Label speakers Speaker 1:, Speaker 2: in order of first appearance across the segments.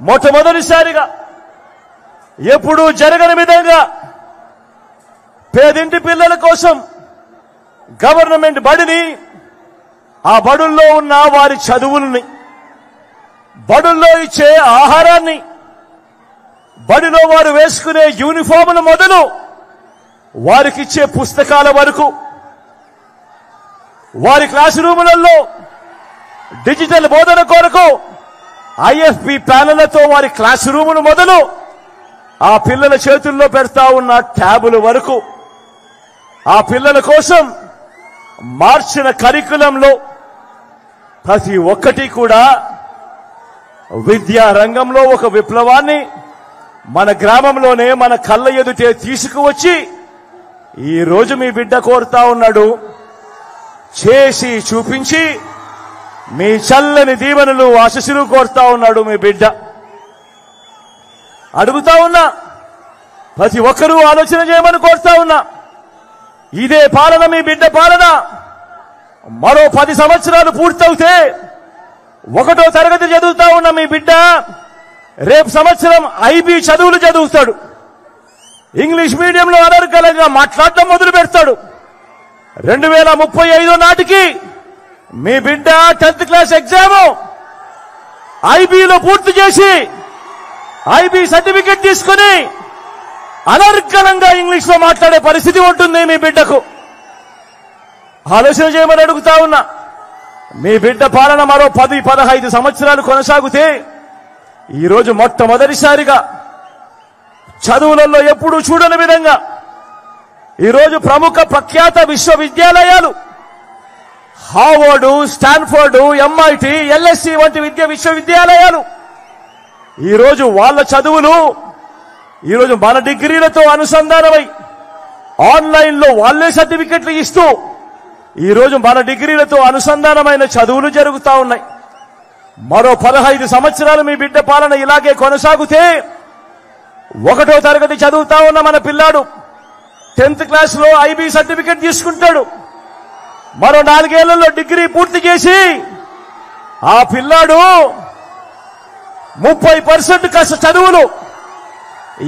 Speaker 1: మొట్టమొదటిసారిగా ఎప్పుడూ జరగని విధంగా పేదింటి పిల్లల కోసం గవర్నమెంట్ బడిని, ఆ బడుల్లో ఉన్న వారి చదువుల్ని, బడుల్లో ఇచ్చే ఆహారాన్ని, బడిలో వారు వేసుకునే యూనిఫాముల మొదలు వారికిచ్చే పుస్తకాల వరకు, వారి క్లాస్ రూములలో డిజిటల్ బోధన కొరకు ఐఎఫ్బి ప్యానెళ్లతో వారి క్లాస్ రూములు మొదలు ఆ పిల్లల చేతుల్లో పెడతా ఉన్న ట్యాబుల వరకు, ఆ పిల్లల కోసం మార్చిన కరికులంలో ప్రతి ఒక్కటి కూడా విద్యా రంగంలో ఒక విప్లవాన్ని మన గ్రామంలోనే మన కళ్ళ ఎదుటే తీసుకువచ్చి ఈ రోజు మీ బిడ్డ కోరుతా ఉన్నాడు. చేసి చూపించి మీ చల్లని దీవెనలు ఆశీస్సులు కోరుతా ఉన్నాడు మీ బిడ్డ. అడుగుతా ఉన్నా, ప్రతి ఒక్కరూ ఆలోచన చేయమని కోరుతా ఉన్నా. ఇదే పాలన, మీ బిడ్డ పాలన మరో 10 సంవత్సరాలు పూర్తవుతే 1వ తరగతి చదువుతా ఉన్న మీ బిడ్డ రేపు సంవత్సరం ఐబీ చదువులు చదువుతాడు. ఇంగ్లీష్ మీడియంలో అనర్గళంగా మాట్లాడటం మొదలు పెడతాడు. 2035 నాటికి మీ బిడ్డ 10th క్లాస్ ఎగ్జామ్ ఐబీలో పూర్తి చేసి ఐబీ సర్టిఫికెట్ తీసుకుని అనర్గళంగా ఇంగ్లీష్ లో మాట్లాడే పరిస్థితి ఉంటుంది మీ బిడ్డకు. ఆలోచన చేయమని అడుగుతా ఉన్నా. మీ బిడ్డ పాలన మరో 10-15 సంవత్సరాలు కొనసాగితే ఈరోజు మొట్టమొదటిసారిగా చదువులలో ఎప్పుడూ చూడని విధంగా ఈరోజు ప్రముఖ ప్రఖ్యాత విశ్వవిద్యాలయాలు హార్వర్డ్, స్టాన్ఫోర్డ్, ఎంఐటి, ఎల్ఎస్సి వంటి విశ్వవిద్యాలయాలు ఈరోజు వాళ్ళ చదువులు ఈరోజు మన డిగ్రీలతో అనుసంధానమై ఆన్లైన్ లో వాళ్లే సర్టిఫికెట్లు ఇస్తూ ఈరోజు మన డిగ్రీలతో అనుసంధానమైన చదువులు జరుగుతా ఉన్నాయి. మరో 15 సంవత్సరాలు మీ బిడ్డ పాలన ఇలాగే కొనసాగితే 1వ తరగతి చదువుతా ఉన్న మన పిల్లాడు 10th క్లాస్ లో ఐబీ సర్టిఫికెట్ తీసుకుంటాడు. మరో 4 ఏళ్లలో డిగ్రీ పూర్తి చేసి ఆ పిల్లాడు 30% చదువులు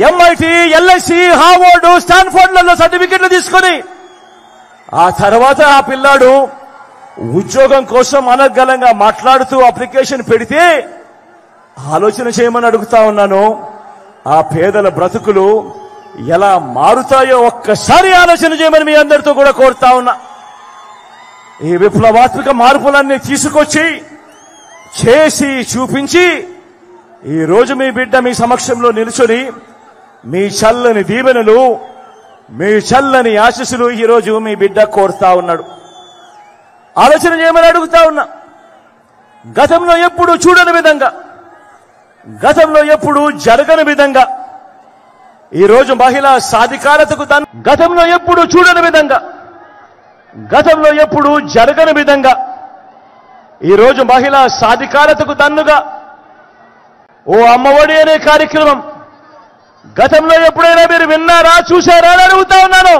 Speaker 1: ఎంఐటి, ఎల్ఎస్సి, హార్వర్డ్, స్టాన్ఫోర్డ్లలో సర్టిఫికెట్లు తీసుకొని ఆ తర్వాత ఆ పిల్లాడు ఉద్యోగం కోసం అనర్గళంగా మాట్లాడుతూ అప్లికేషన్ పెడితే ఆలోచన చేయమని అడుగుతా ఉన్నాను. ఆ పేదల బ్రతుకులు ఎలా మారుతాయో ఒక్కసారి ఆలోచన చేయమని మీ అందరితో కూడా కోరుతా ఉన్నా. ఈ విప్లవాత్మక మార్పులన్నీ తీసుకొచ్చి చేసి చూపించి ఈ రోజు మీ బిడ్డ మీ సమక్షంలో నిలుచొని మీ చల్లని దీవెనలు, మీ చల్లని ఆశీస్సులు ఈరోజు మీ బిడ్డ కోరుతా ఉన్నాడు. ఆలోచన చేయమని అడుగుతా ఉన్నా. గతంలో ఎప్పుడు చూడని విధంగా, గతంలో ఎప్పుడు జరగని విధంగా ఈరోజు మహిళా సాధికారతకు గతంలో ఎప్పుడు చూడని విధంగా, గతంలో ఎప్పుడు జరగని విధంగా ఈరోజు మహిళా సాధికారతకు దన్నుగా ఓ అమ్మఒడి అనే కార్యక్రమం గతంలో ఎప్పుడైనా మీరు విన్నారా, చూశారా అని అడుగుతా ఉన్నాను.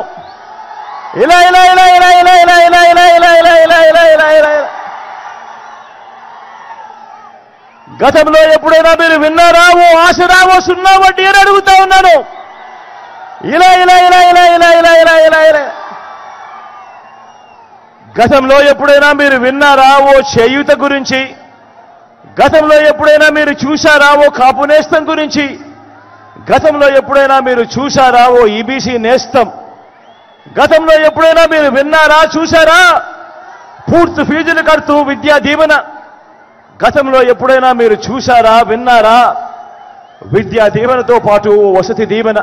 Speaker 1: ఇలా ఇలా ఇలా ఇలా ఇలా ఇలా ఇలా ఇలా ఇలా ఇలా ఇలా ఇలా ఇలా ఇలా గతంలో ఎప్పుడైనా మీరు విన్నారా? ఓ ఆసరా, ఓ 0 వడ్డీ అని అడుగుతా ఉన్నాను. ఇలా ఇలా ఇలా ఇలా ఇలా ఇలా ఇలా ఇలా ఇలా గతంలో ఎప్పుడైనా మీరు విన్నారా? ఓ చేయూత గురించి. గతంలో ఎప్పుడైనా మీరు చూశారా? ఓ కాపు నేస్తం గురించి. గతంలో ఎప్పుడైనా మీరు చూశారా? ఓ ఈబీసీ నేస్తం. గతంలో ఎప్పుడైనా మీరు విన్నారా, చూశారా? పూర్తి ఫీజులు కడుతూ విద్యా దీవెన. గతంలో ఎప్పుడైనా మీరు చూశారా, విన్నారా? విద్యా దీవెనతో పాటు వసతి దీవెన.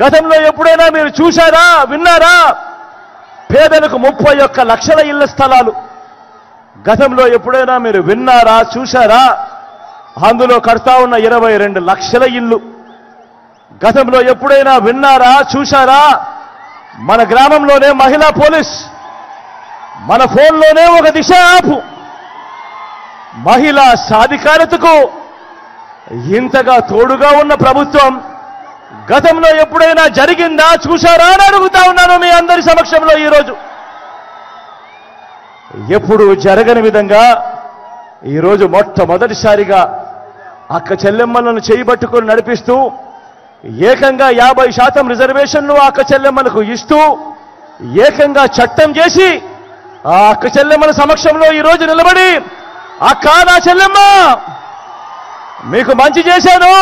Speaker 1: గతంలో ఎప్పుడైనా మీరు చూశారా, విన్నారా? పేదలకు 31 లక్షల ఇళ్ల స్థలాలు. గతంలో ఎప్పుడైనా మీరు విన్నారా, చూశారా? అందులో కడతా ఉన్న 22 లక్షల ఇల్లు. గతంలో ఎప్పుడైనా విన్నారా, చూశారా? మన గ్రామంలోనే మహిళా పోలీస్, మన ఫోన్లోనే ఒక దిశ యాప్. మహిళా సాధికారతకు ఇంతగా తోడుగా ఉన్న ప్రభుత్వం గతంలో ఎప్పుడైనా జరిగిందా, చూశారా అని అడుగుతా ఉన్నాను మీ అందరి సమక్షంలో ఈరోజు. ఎప్పుడు జరగని విధంగా ఈరోజు మొట్టమొదటిసారిగా అక్క చెల్లెమ్మలను చేయబట్టుకొని నడిపిస్తూ ఏకంగా 50% రిజర్వేషన్లు అక్క చెల్లెమ్మలకు ఇస్తూ ఏకంగా చట్టం చేసి ఆ అక్క చెల్లెమ్మల సమక్షంలో ఈ రోజు నిలబడి, అక్క నా చెల్లెమ్మ మీకు మంచి చేశాను,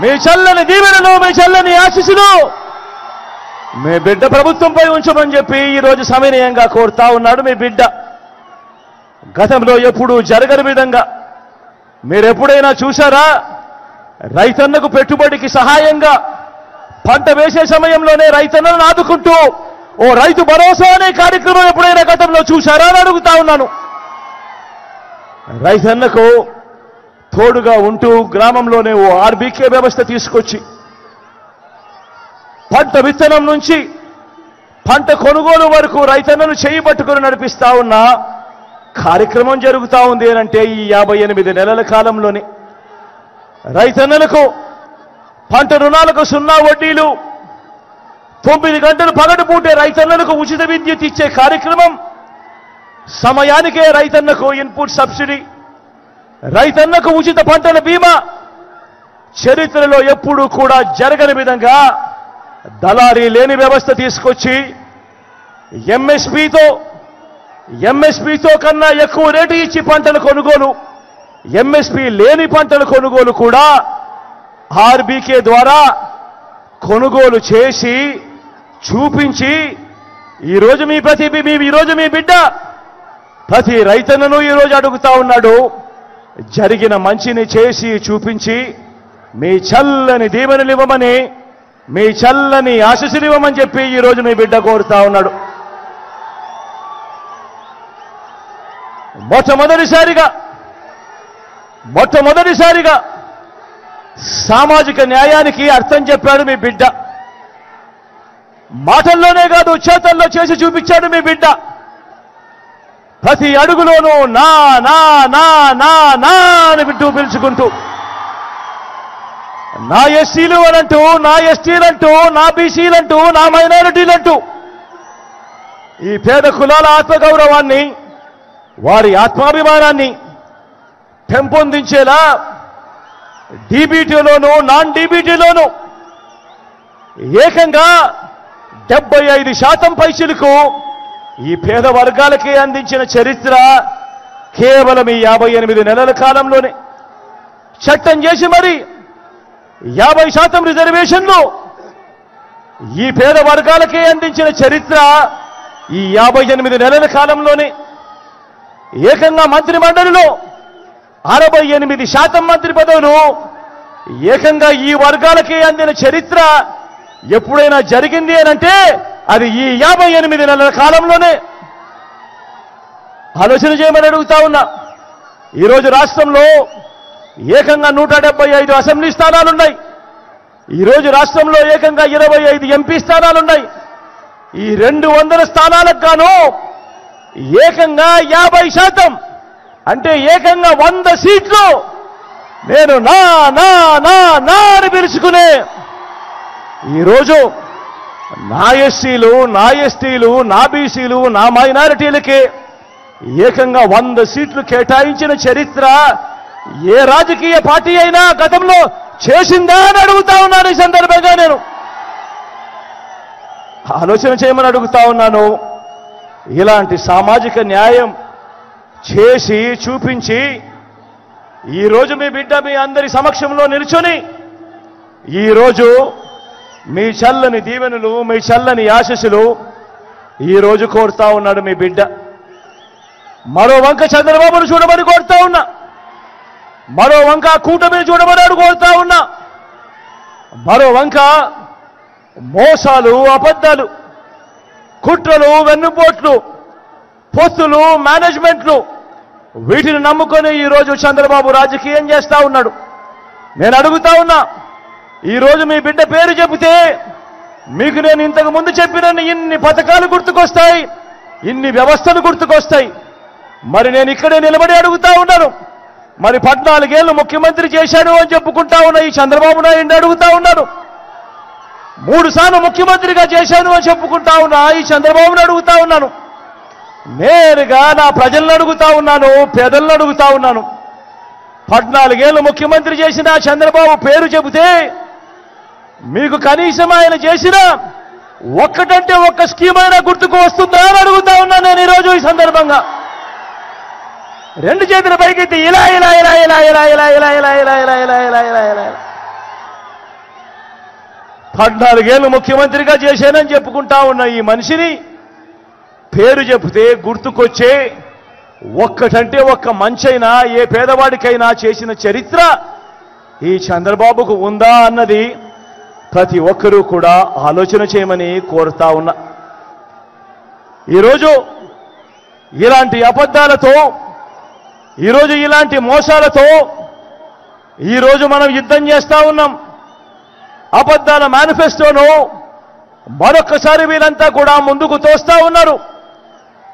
Speaker 1: మీ చల్లని దీవెనలు, మీ చల్లని ఆశీస్సులు మీ బిడ్డ ప్రభుత్వంపై ఉంచమని చెప్పి ఈ రోజు సవినయంగా కోరుతా ఉన్నాడు మీ బిడ్డ. గతంలో ఎప్పుడూ జరగని విధంగా మీరెప్పుడైనా చూశారా? రైతన్నకు పెట్టుబడికి సహాయంగా పంట వేసే సమయంలోనే రైతన్నలను ఆదుకుంటూ ఓ రైతు భరోసా అనే కార్యక్రమం ఎప్పుడైనా గతంలో చూశారా అని అడుగుతా ఉన్నాను. రైతన్నకు తోడుగా ఉంటూ గ్రామంలోనే ఓ ఆర్బీకే వ్యవస్థ తీసుకొచ్చి పంట విత్తనం నుంచి పంట కొనుగోలు వరకు రైతన్నను చేయబట్టుకుని నడిపిస్తా ఉన్న కార్యక్రమం జరుగుతూ ఉంది అంటే ఈ 58 నెలల కాలంలోనే రైతన్నలకు పంట రుణాలకు 0 వడ్డీలు, 9 గంటలు పగటిపూటే రైతన్నలకు ఉచిత విద్యుత్ ఇచ్చే కార్యక్రమం, సమయానికే రైతన్నకు ఇన్పుట్ సబ్సిడీ, రైతన్నకు ఉచిత పంటల బీమా, చరిత్రలో ఎప్పుడూ కూడా జరగని విధంగా దళారీ లేని వ్యవస్థ తీసుకొచ్చి ఎంఎస్పీతో కన్నా ఎక్కువ రేటు ఇచ్చి పంటల కొనుగోలు, ఎంఎస్పీ లేని పంటల కొనుగోలు కూడా ఆర్బీకే ద్వారా కొనుగోలు చేసి చూపించి ఈరోజు మీ బిడ్డ ప్రతి రైతన్నను ఈరోజు అడుగుతా ఉన్నాడు. జరిగిన మంచిని చేసి చూపించి మీ చల్లని దీవెనలు ఇవ్వమని, మీ చల్లని ఆశీస్సులు ఇవ్వమని చెప్పి ఈరోజు మీ బిడ్డ కోరుతా ఉన్నాడు. మొట్టమొదటిసారిగా సామాజిక న్యాయానికి అర్థం చెప్పాడు మీ బిడ్డ. మాటల్లోనే కాదు, చేతల్లో చేసి చూపించాడు మీ బిడ్డ. ప్రతి అడుగులోనూ నా నా నా నా నా అని బిడ్డ పిలుచుకుంటూ నా ఎస్సీలు అనంటూ, నా ఎస్టీలంటూ, నా బీసీలంటూ, నా మైనారిటీలంటూ ఈ పేద కులాల ఆత్మగౌరవాన్ని, వారి ఆత్మాభిమానాన్ని పెంపొందించేలా డీబీటీలోనూ నాన్ డీబీటీలోనూ ఏకంగా 75% పైచిలకు ఈ పేద వర్గాలకే అందించిన చరిత్ర కేవలం ఈ 58 నెలల కాలంలోనే. చట్టం చేసి మరి 50% రిజర్వేషన్లు ఈ పేద వర్గాలకే అందించిన చరిత్ర ఈ 58 నెలల కాలంలోనే. ఏకంగా మంత్రి మండలిలో 68% మంత్రి పదవులు ఏకంగా ఈ వర్గాలకే అందిన చరిత్ర ఎప్పుడైనా జరిగింది అనంటే అది ఈ 58 నెలల కాలంలోనే. ఆలోచన చేయమని అడుగుతా ఉన్నా. ఈరోజు రాష్ట్రంలో ఏకంగా 175 అసెంబ్లీ స్థానాలున్నాయి. ఈరోజు రాష్ట్రంలో ఏకంగా 25 ఎంపీ స్థానాలున్నాయి. ఈ 200 స్థానాలకు గాను ఏకంగా 50% అంటే ఏకంగా 100 సీట్లు నేను నా నా నా నా అని పిలుచుకునే ఈరోజు నా ఎస్సీలు, నా ఎస్టీలు, నా బీసీలు, నా మైనారిటీలకే ఏకంగా 100 సీట్లు కేటాయించిన చరిత్ర ఏ రాజకీయ పార్టీ అయినా గతంలో చేసిందా అని అడుగుతా ఉన్నాను. ఈ సందర్భంగా నేను ఆలోచన చేయమని అడుగుతా ఉన్నాను. ఇలాంటి సామాజిక న్యాయం చేసి చూపించి ఈరోజు మీ బిడ్డ మీ అందరి సమక్షంలో నిల్చొని ఈరోజు మీ చల్లని దీవెనలు, మీ చల్లని ఆశీస్సులు ఈరోజు కోరుతా ఉన్నాడు మీ బిడ్డ. మరో వంక చంద్రబాబును చూడమని కోరుతా ఉన్నా, మరో వంక కూటమిని చూడమని కోరుతా ఉన్నా, మరో వంక మోసాలు, అబద్ధాలు, కుట్రలు, వెన్నుపోట్లు, పొత్తులు, మేనేజ్మెంట్లు వీటిని నమ్ముకొని ఈరోజు చంద్రబాబు రాజకీయం చేస్తా ఉన్నాడు. నేను అడుగుతా ఉన్నా, ఈరోజు మీ బిడ్డ పేరు చెబితే మీకు నేను ఇంతకు ముందు చెప్పిన ఇన్ని పథకాలు గుర్తుకొస్తాయి, ఇన్ని వ్యవస్థలు గుర్తుకొస్తాయి. మరి నేను ఇక్కడే నిలబడి అడుగుతా ఉన్నాను, మరి 14 ఏళ్ళు ముఖ్యమంత్రి చేశాడు అని చెప్పుకుంటా ఉన్న ఈ చంద్రబాబు నాయుడు అడుగుతా ఉన్నాను, 3 సార్లు ముఖ్యమంత్రిగా చేశాను అని చెప్పుకుంటా ఉన్నా ఈ చంద్రబాబును అడుగుతా ఉన్నాను. నేరుగా నా ప్రజలను అడుగుతా ఉన్నాను, పేదలను అడుగుతా ఉన్నాను. 14 ఏళ్ళు ముఖ్యమంత్రి చేసిన చంద్రబాబు పేరు చెబితే మీకు కనీసం ఆయన చేసిన ఒక్కటంటే ఒక్క స్కీమ్ అయినా గుర్తుకు వస్తుందా అని అడుగుతా ఉన్నాను నేను ఈరోజు ఈ సందర్భంగా. రెండు చేతుల పైకెత్తి ఇలా ఇలా ఇలా ఇలా ఇలా ఇలా ఇలా ఇలా ఇలా ఇలా ఇలా ఇలా ఇలా ఇలా 14 ఏళ్ళు ముఖ్యమంత్రిగా చేశానని చెప్పుకుంటా ఉన్న ఈ మనిషిని పేరు చెబితే గుర్తుకొచ్చే ఒక్కటంటే ఒక్క మంచైనా ఏ పేదవాడికైనా చేసిన చరిత్ర ఈ చంద్రబాబుకు ఉందా అన్నది ప్రతి ఒక్కరూ కూడా ఆలోచన చేయమని కోరుతా ఉన్నా. ఈరోజు ఇలాంటి అబద్ధాలతో, ఈరోజు ఇలాంటి మోసాలతో ఈరోజు మనం యుద్ధం చేస్తా ఉన్నాం. అబద్ధాల మేనిఫెస్టోను మరొక్కసారి వీళ్ళంతా కూడా ముందుకు తోస్తా ఉన్నారు.